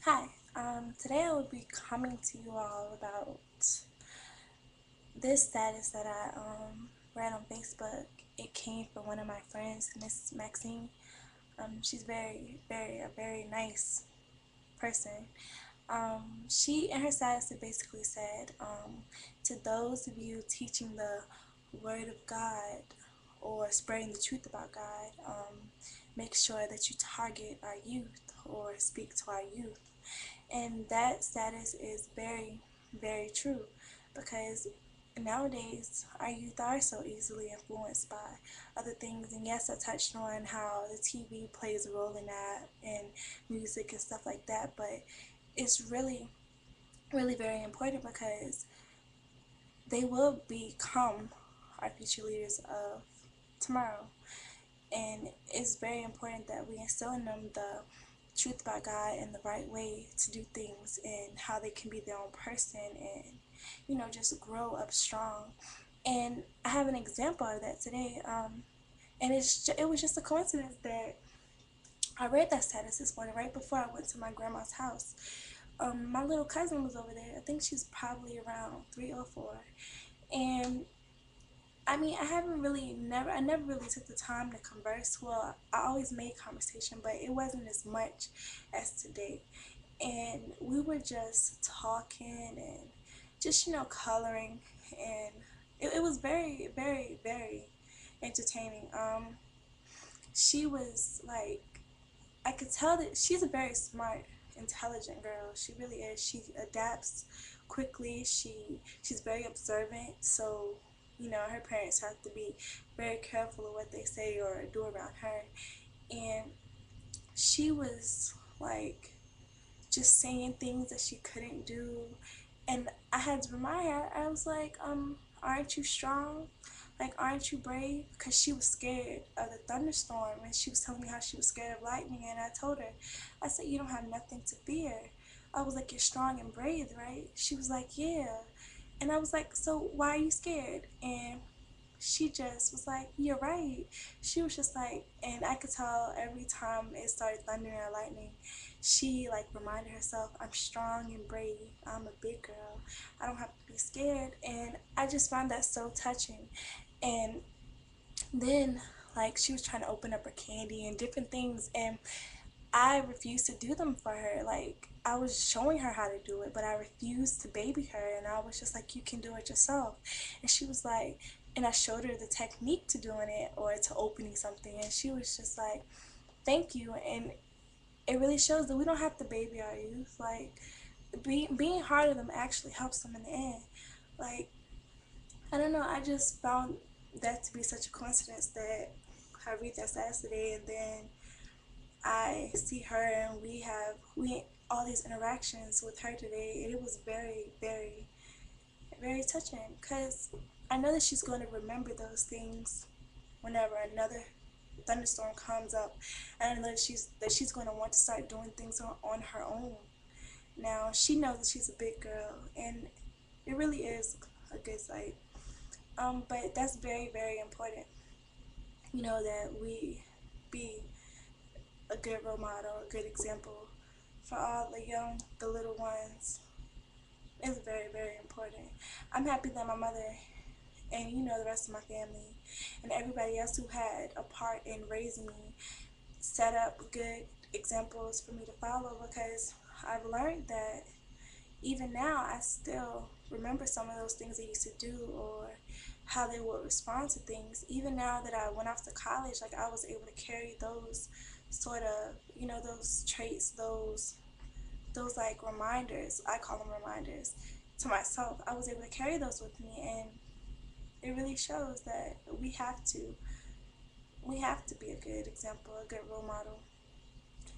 Hi, today I will be coming to you all about this status that I read on Facebook. It came from one of my friends, ms.maxine. She's a very nice person. She in her status it basically said, to those of you teaching the word of God or spreading the truth about God, make sure that you target our youth or speak to our youth. And that status is very true because nowadays our youth are so easily influenced by other things. And yes, I touched on how the TV plays a role in that and music and stuff like that, but it's really very important because they will become our future leaders of tomorrow. And it's very important that we instill in them the truth about God and the right way to do things and how they can be their own person and, just grow up strong. And I have an example of that today. And it was just a coincidence that I read that status this morning right before I went to my grandma's house. My little cousin was over there. I think she's probably around 3 or 4. And I mean, I never really took the time to converse. Well, I always made conversation, but it wasn't as much as today. And we were just talking and just, coloring. And it was very entertaining. She was like, I could tell that she's a very smart, intelligent girl. She really is. She adapts quickly. She's very observant. So, her parents have to be very careful of what they say or do around her. And she was like just saying things that she couldn't do. And I had to remind her, I was like, aren't you strong? Like, aren't you brave? Because she was scared of the thunderstorm and she was telling me how she was scared of lightning. And I told her, I said, you don't have nothing to fear. I was like, you're strong and brave, right? She was like, yeah. And I was like, so why are you scared? And she just was like, you're right. She was just like, and I could tell every time it started thundering or lightning, she like reminded herself, I'm strong and brave. I'm a big girl. I don't have to be scared. And I just found that so touching. And then like she was trying to open up her candy and different things, and I refused to do them for her. Like, I was showing her how to do it, but I refused to baby her. And I was just like, you can do it yourself. And she was like, and I showed her the technique to doing it or to opening something. And she was just like, thank you. And it really shows that we don't have to baby our youth. Like, being hard on them actually helps them in the end. Like, I don't know. I just found that to be such a coincidence that I read that status today, and then I see her and we all these interactions with her today, and it was very touching because I know that she's going to remember those things whenever another thunderstorm comes up, and I know that she's going to want to start doing things on her own. Now she knows that she's a big girl, and it really is a good sight. But that's very important. That we be a good role model, a good example for all the little ones. It's very important. I'm happy that my mother and the rest of my family and everybody else who had a part in raising me set up good examples for me to follow, because I've learned that even now I still remember some of those things they used to do or how they would respond to things. Even now that I went off to college, like I was able to carry those sort of, those traits, those like reminders, I call them reminders, to myself. I was able to carry those with me, and it really shows that we have to be a good example, a good role model.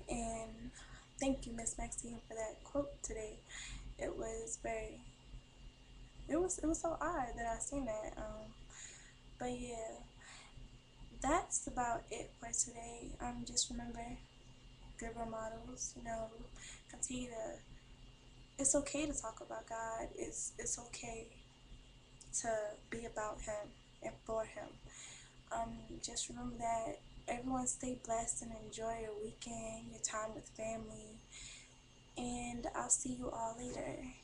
And thank you, Miss Maxine, for that quote today. It was very it was so odd that I seen that. But yeah, that's about it for today. Just remember, good role models. Continue to. It's okay to talk about God. It's okay to be about Him and for Him. Just remember that everyone stay blessed and enjoy your weekend, your time with family, and I'll see you all later.